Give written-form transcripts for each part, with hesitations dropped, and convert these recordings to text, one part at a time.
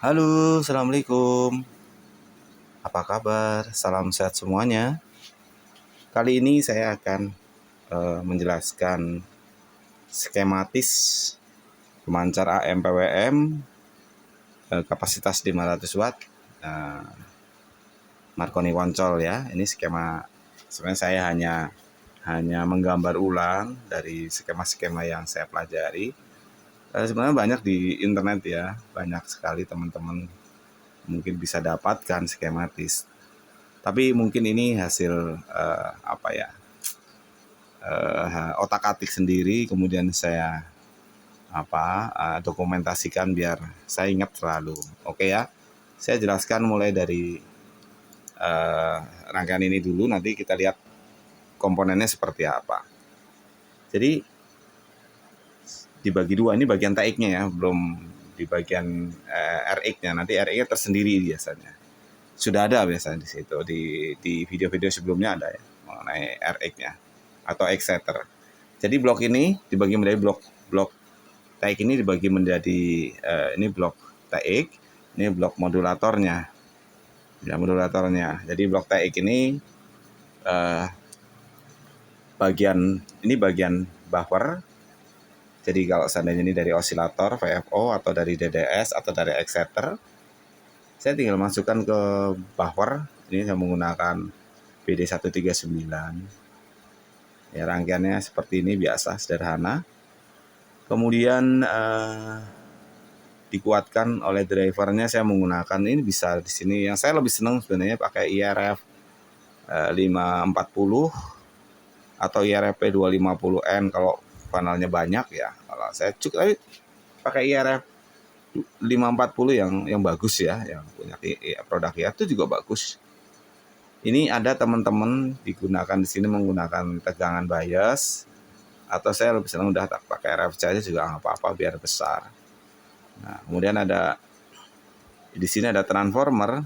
Halo, Assalamualaikum. Apa kabar? Salam sehat semuanya. Kali ini saya akan menjelaskan skematis pemancar AM PWM kapasitas 500 watt eh, Marconi Poncol ya. Ini skema, sebenarnya saya hanya menggambar ulang dari skema-skema yang saya pelajari. Sebenarnya banyak di internet ya, banyak sekali teman-teman mungkin bisa dapatkan skematis. Tapi mungkin ini hasil otak-atik sendiri, kemudian saya dokumentasikan biar saya ingat selalu. Oke ya, saya jelaskan mulai dari rangkaian ini dulu, nanti kita lihat komponennya seperti apa. Jadi dibagi dua, ini bagian TX-nya ya, belum di bagian RX-nya. Nanti RX-nya tersendiri biasanya. Sudah ada biasanya di situ, di video-video sebelumnya ada ya mengenai RX-nya atau exciter. Jadi blok ini dibagi menjadi blok TX ini dibagi menjadi ini blok TX, ini blok modulatornya. Ya, modulatornya. Jadi blok TX ini bagian buffer. Jadi kalau seandainya ini dari osilator VFO atau dari DDS atau dari exciter, saya tinggal masukkan ke buffer. Ini saya menggunakan BD139. Ya, rangkaiannya seperti ini, biasa sederhana. Kemudian dikuatkan oleh drivernya, saya menggunakan ini bisa di sini. Yang saya lebih senang sebenarnya pakai IRF 540 atau IRF 250N kalau panelnya banyak ya. Kalau saya cukup pakai IRF 540 yang bagus ya, yang punya produk ya itu juga bagus. Ini ada teman-teman digunakan di sini menggunakan tegangan bias, atau saya lebih senang udah pakai RF saja juga nggak apa-apa biar besar. Nah, kemudian ada di sini ada transformer.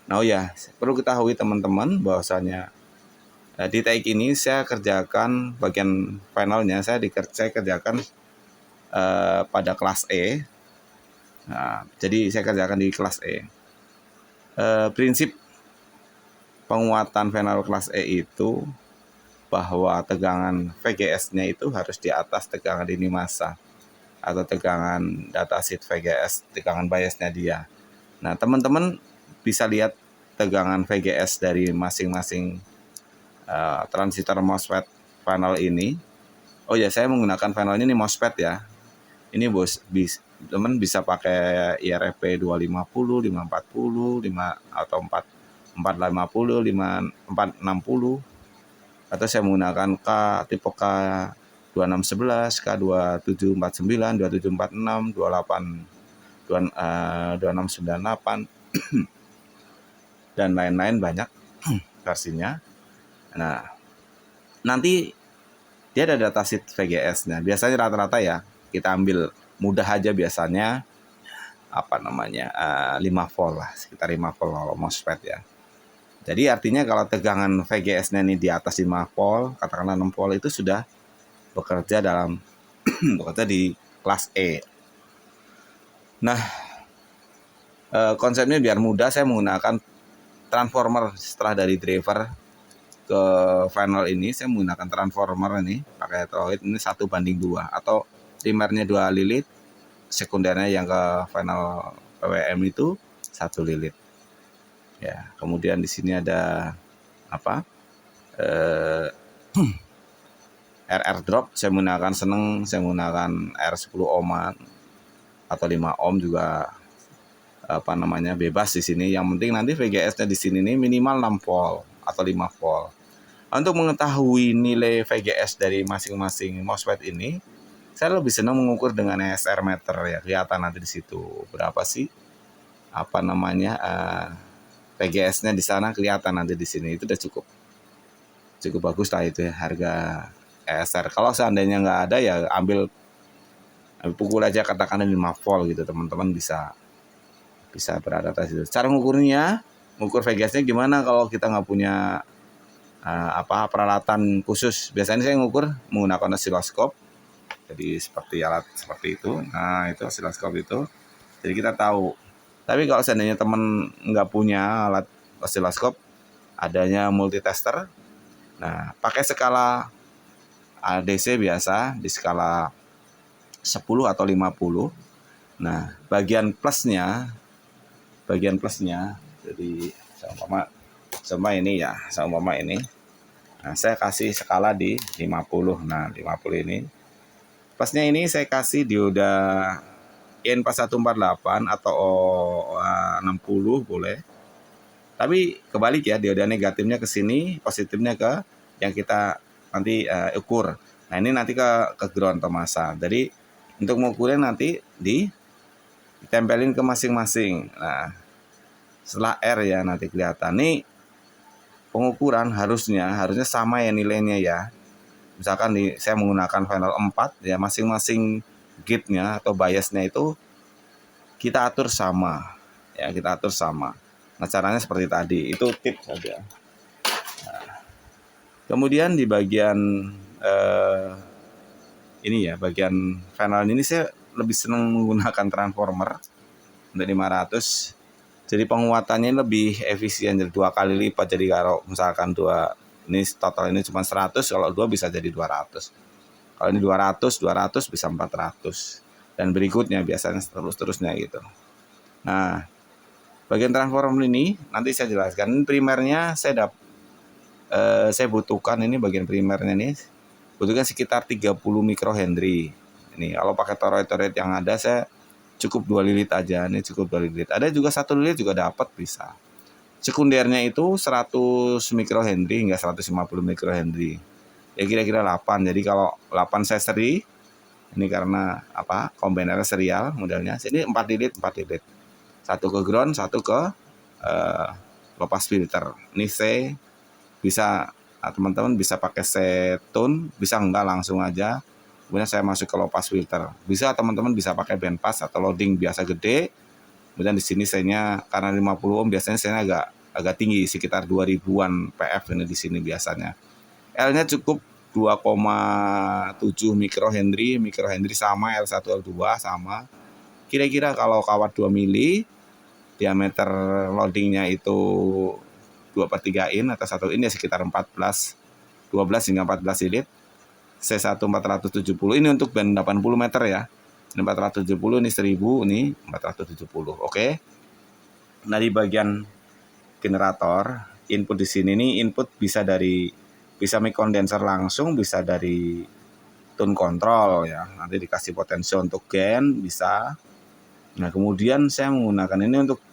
Nah, oh ya, perlu ketahui teman-teman bahwasanya di TX ini saya kerjakan bagian panelnya, saya kerjakan pada kelas E. Nah, jadi saya kerjakan di kelas E. Prinsip penguatan panel kelas E itu bahwa tegangan VGS-nya itu harus di atas tegangan dini massa atau tegangan datasheet VGS, tegangan biasnya dia. Nah, teman-teman bisa lihat tegangan VGS dari masing-masing transistor MOSFET panel ini. Oh ya, saya menggunakan panelnya ini MOSFET ya. Ini teman bisa pakai IRFP 250, 540, 5 atau 450, 460, atau saya menggunakan tipe K 2611, K 2749, 2746, 2698 dan lain-lain, banyak versinya. Nah, nanti dia ada datasheet VGS-nya. Biasanya rata-rata ya kita ambil mudah aja, biasanya 5 volt lah, sekitar 5 volt kalau MOSFET ya. Jadi artinya kalau tegangan VGS-nya ini di atas 5 volt, katakanlah 6 volt, itu sudah bekerja bekerja di kelas E. Nah, konsepnya biar mudah, saya menggunakan transformer. Setelah dari driver ke panel ini, saya menggunakan transformer ini pakai toroid ini 1:2, atau primernya 2 lilit, sekundernya yang ke panel PWM itu 1 lilit. Ya, kemudian di sini ada RR drop, saya menggunakan R10 ohman atau 5 ohm juga bebas di sini. Yang penting nanti VGS-nya di sini nih minimal 6 volt atau 5 volt. Untuk mengetahui nilai VGS dari masing-masing MOSFET ini, saya lebih senang mengukur dengan ESR meter ya. Kelihatan nanti di situ berapa sih VGS-nya di sana, kelihatan nanti di sini. Itu udah cukup bagus lah itu ya, harga ESR. Kalau seandainya nggak ada ya ambil pukul aja, katakan 5 volt gitu, teman-teman bisa beradaptasi. Cara ngukur VGS-nya gimana kalau kita nggak punya peralatan khusus? Biasanya saya ngukur menggunakan osiloskop. Jadi seperti alat seperti itu. Nah, itu osiloskop itu. Jadi kita tahu. Tapi kalau seandainya teman nggak punya alat osiloskop, adanya multitester. Nah, pakai skala ADC biasa di skala 10 atau 50. Nah, bagian plusnya jadi sama ini ya, sama ini. Nah, saya kasih skala di 50. Nah, 50 ini. Plusnya ini saya kasih dioda IN4148 atau 60 boleh. Tapi kebalik ya, dioda negatifnya ke sini, positifnya ke yang kita nanti ukur. Nah, ini nanti ke ground atau masa. Jadi untuk mengukurnya nanti ditempelin ke masing-masing. Nah, setelah R ya nanti kelihatan. Nih pengukuran harusnya sama ya nilainya ya. Misalkan saya menggunakan final 4 ya, masing-masing gate-nya atau bias-nya itu kita atur sama. Ya, kita atur sama. Nah, caranya seperti tadi. Itu tips saja. Nah, kemudian di bagian ini ya, bagian final ini saya lebih senang menggunakan transformer untuk 500. Jadi penguatannya lebih efisien, jadi 2 kali lipat. Jadi kalau misalkan ini total ini cuma 100, kalau 2 bisa jadi 200. Kalau ini 200 bisa 400. Dan berikutnya biasanya terus-terusnya gitu. Nah, bagian transformer ini nanti saya jelaskan. Ini primernya saya butuhkan, ini bagian primernya nih. Butuhkan sekitar 30 mikrohenry. Ini kalau pakai toroid yang ada saya cukup 2 lilit aja. Ini cukup 2 lilit. Ada juga 1 lilit juga dapat bisa. Sekundernya itu 100 mikrohenry hingga 150 mikrohenry. Ya kira-kira 8. Jadi kalau 8 saya seri, ini karena kombinernya serial modelnya. Ini 4 lilit. 1 ke ground, 1 ke low pass filter. Ini C bisa, teman-teman bisa pakai C-tune, bisa enggak langsung aja. Kemudian saya masuk ke low pass filter. Bisa teman-teman bisa pakai band pass atau loading biasa gede. Kemudian di sini saya karena 50 ohm biasanya saya agak tinggi, sekitar 2000-an PF ini di sini biasanya. L-nya cukup 2,7 mikrohenry sama, L1 L2 sama. Kira-kira kalau kawat 2 mili, diameter loadingnya itu 2/3 in atau 1 in ya sekitar 12 hingga 14 lilit. C1 470, ini untuk band 80 meter ya. Ini 470, ini 1000, ini 470. Oke. Nah, di bagian generator, input di sini nih, input bisa mic condenser langsung, bisa dari tune control ya. Nanti dikasih potensio untuk gain bisa. Nah, kemudian saya menggunakan ini untuk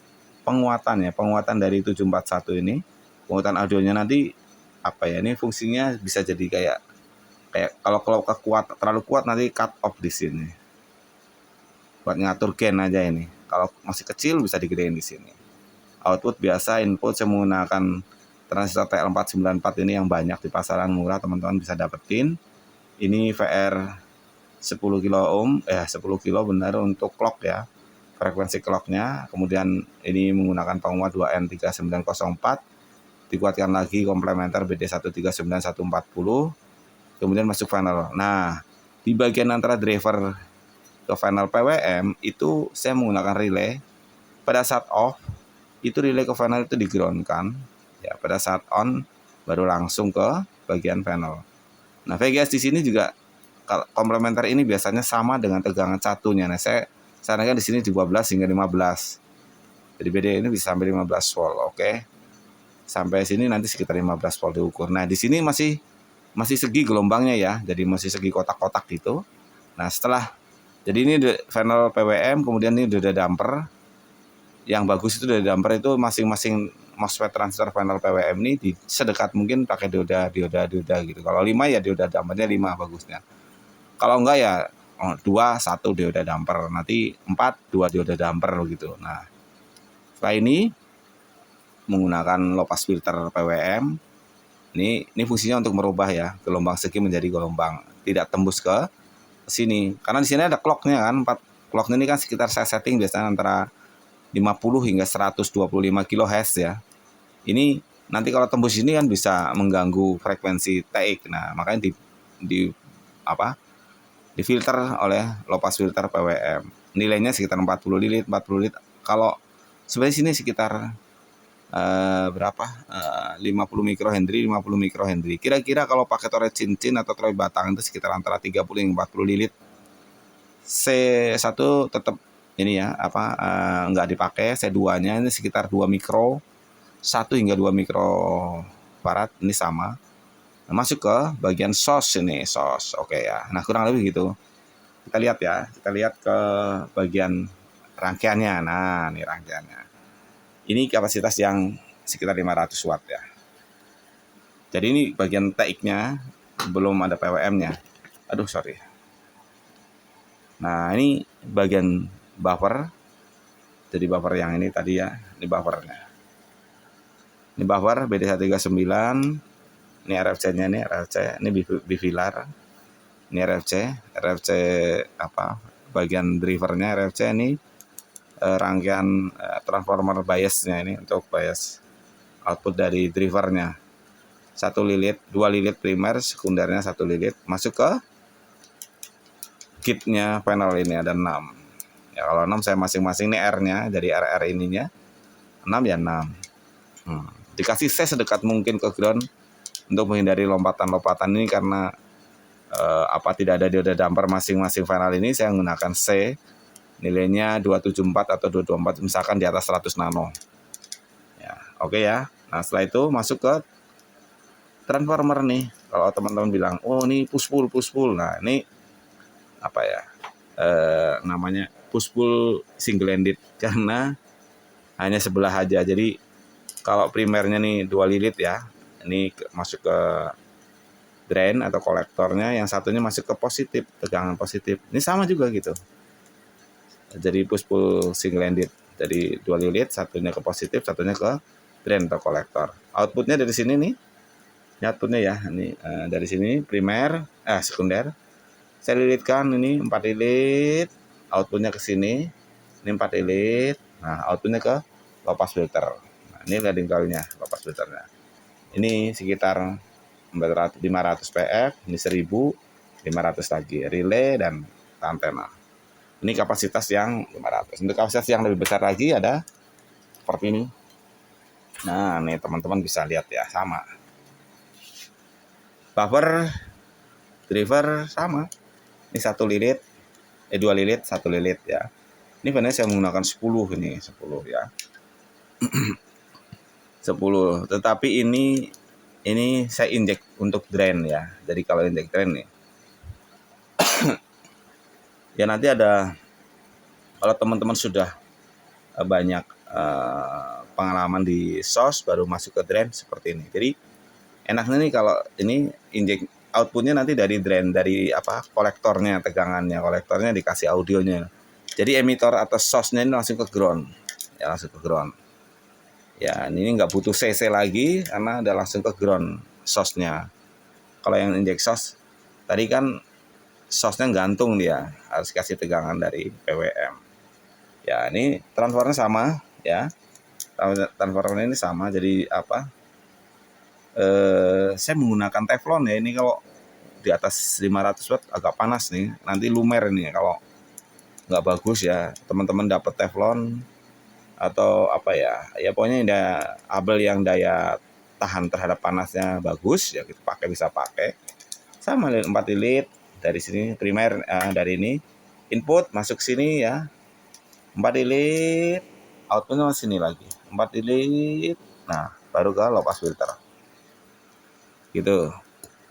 penguatan dari 741 ini. Penguatan audionya nanti ini fungsinya bisa jadi kayak kalau terlalu kuat nanti cut off di sini. Buat ngatur gain aja ini. Kalau masih kecil bisa digedein di sini. Output biasa, input saya menggunakan transistor TL494 ini yang banyak di pasaran murah, teman-teman bisa dapetin. Ini VR 10 kilo ohm, 10 kilo benar untuk clock ya. Frekuensi clocknya. Kemudian ini menggunakan penguat 2N3904. Dikuatkan lagi komplementer BD139140. Kemudian masuk final. Nah, di bagian antara driver ke final PWM itu saya menggunakan relay. Pada saat off itu relay ke final itu di-ground-kan. Ya, pada saat on baru langsung ke bagian final. Nah, VGS di sini juga komplementer ini biasanya sama dengan tegangan satunya. Nah, saya sarankan di sini 12 hingga 15. Jadi BD ini bisa sampai 15 volt, oke. Sampai sini nanti sekitar 15 volt diukur. Nah, di sini masih segi gelombangnya ya. Jadi masih segi kotak-kotak gitu. Nah, jadi ini final PWM, kemudian ini udah damper. Yang bagus itu dari damper itu masing-masing MOSFET transistor final PWM ini sedekat mungkin pakai dioda gitu. Kalau 5 ya dioda dampernya 5 bagusnya. Kalau enggak ya 2, 1 dioda damper. Nanti 4, 2 dioda damper gitu. Nah, setelah ini menggunakan low pass filter PWM. Ini fungsinya untuk merubah ya gelombang segi menjadi gelombang tidak tembus ke sini. Karena di sini ada clocknya kan. Clocknya ini kan sekitar saya setting biasanya antara 50 hingga 125 kHz ya. Ini nanti kalau tembus ini kan bisa mengganggu frekuensi TX. Nah, makanya difilter oleh low pass filter PWM. nilainya sekitar 40 lilit. Kalau sebenarnya sini sekitar berapa? 50 mikrohenry, 50 mikrohenry. Kira-kira kalau pakai torret cincin atau torret batang itu sekitar antara 30 hingga 40 lilit. C1 tetap ini ya, nggak dipakai. C2-nya ini sekitar 2 mikro, 1 hingga 2 mikro farad, ini sama. Nah, masuk ke bagian sos ini, sos. Oke ya. Nah, kurang lebih gitu. Kita lihat ya, kita lihat ke bagian rangkaiannya. Nah, ini rangkaiannya. Ini kapasitas yang sekitar 500 watt ya. Jadi ini bagian TX-nya, belum ada PWM-nya. Aduh, sorry. Nah, ini bagian buffer. Jadi buffer yang ini tadi ya, ini buffernya. Ini buffer BD139. Ini RFC-nya, ini RFC, ini bifilar. Ini RFC bagian drivernya RFC, ini rangkaian transformer biasnya ini untuk bias output dari drivernya. 1 lilit, 2 lilit primer, sekundernya 1 lilit, masuk ke kitnya panel ini ada 6. Ya kalau 6 saya masing-masing ini R-nya, jadi RR ininya 6 ya 6. Dikasih C sedekat mungkin ke ground untuk menghindari lompatan-lompatan ini karena tidak ada dioda damper masing-masing panel ini. Saya menggunakan C, nilainya 274 atau 224, misalkan di atas 100 nano ya. Oke ya. Nah setelah itu masuk ke transformer nih. Kalau teman-teman bilang, oh ini push pull, nah ini namanya push pull single ended karena hanya sebelah aja. Jadi kalau primernya nih 2 lilit ya, ini masuk ke drain atau kolektornya, yang satunya masuk ke positif, tegangan positif. Ini sama juga gitu. Jadi push pull single ended. Jadi 2 lilit, satunya ke positif, satunya ke drain atau kolektor. Outputnya dari sini nih. Outputnya ya, ini dari sini primer, sekunder. Saya lilitkan ini 4 lilit, outputnya ke sini. Ini 4 lilit. Nah, outputnya ke low pass filter. Nah, ini leading coil-nya, low pass filternya. Ini sekitar 500 PF, ini 1500 lagi, relay dan antena. Ini kapasitas yang 500. Untuk kapasitas yang lebih besar lagi ada seperti ini. Nah, nih teman-teman bisa lihat ya, sama. Buffer, driver sama. Ini 1 lilit, 2 lilit, 1 lilit ya. Ini sebenarnya saya menggunakan 10 ini, 10 ya. 10, tetapi ini saya injek untuk drain ya. Jadi kalau injek drain nih ya nanti ada, kalau teman-teman sudah banyak pengalaman di sos baru masuk ke drain seperti ini. Jadi enaknya nih kalau ini injek outputnya nanti dari drain, dari kolektornya, kolektornya dikasih audionya. Jadi emitor atau sosnya ini langsung ke ground ya, langsung ke ground. Ya, ini nggak butuh CC lagi karena udah langsung ke ground sosnya. Kalau yang injek sos tadi kan sosnya gantung, dia harus kasih tegangan dari PWM. Ya, ini transformernya sama ya. Transformer ini sama. Jadi saya menggunakan teflon ya. Ini kalau di atas 500 watt agak panas nih. Nanti lumer ini kalau nggak bagus ya. Teman-teman dapat teflon atau ya pokoknya ada abel yang daya tahan terhadap panasnya bagus ya, kita bisa pakai. Sama 4 lilit dari sini primer, dari ini input masuk sini ya, 4 lilit, outputnya masuk sini lagi 4 lilit. Nah baru ke low pass filter gitu.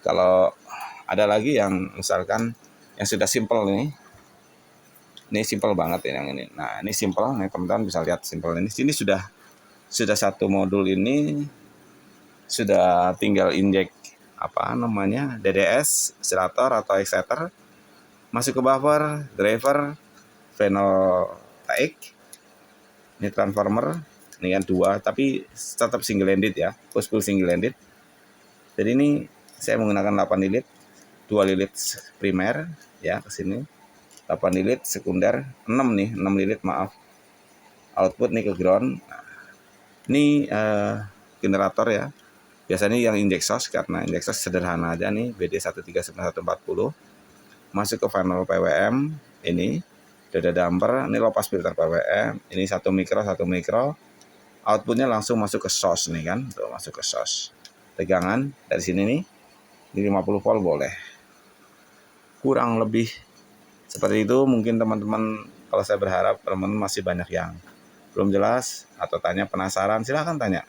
Kalau ada lagi yang misalkan yang sudah simple nih, ini simple banget ya yang ini. Nah ini simple nih teman-teman bisa lihat simple ini. Sini sudah satu modul ini sudah tinggal injek DDS, oscillator atau exciter, masuk ke buffer, driver, panel TX. Ini transformer, ini kan 2 tapi tetap single ended ya, push pull single ended. Jadi ini saya menggunakan 8 lilit, 2 lilit primer ya ke sini. 8 lilit sekunder, 6 lilit maaf. Output nih ke ground. Nah, ini generator ya. Biasanya yang injek sos, karena injek sos sederhana aja nih, BD13940. Masuk ke panel PWM ini. Dada damper, ini lepas filter PWM, ini 1 mikro, outputnya langsung masuk ke sos nih kan, tuh masuk ke sos. Tegangan dari sini nih, ini 50 volt boleh. Kurang lebih seperti itu. Mungkin teman-teman, kalau saya berharap teman-teman masih banyak yang belum jelas atau tanya penasaran, silahkan tanya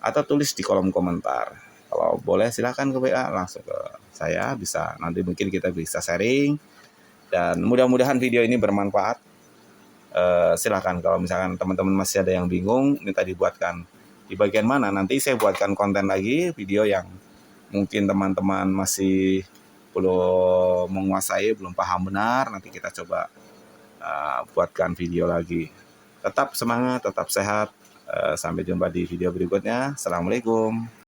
atau tulis di kolom komentar. Kalau boleh silahkan ke WA langsung ke saya, bisa nanti mungkin kita bisa sharing. Dan mudah-mudahan video ini bermanfaat. Silahkan kalau misalkan teman-teman masih ada yang bingung, minta dibuatkan di bagian mana, nanti saya buatkan konten lagi video yang mungkin teman-teman masih belum menguasai, belum paham benar, nanti kita coba buatkan video lagi. Tetap semangat, tetap sehat. Sampai jumpa di video berikutnya. Assalamualaikum.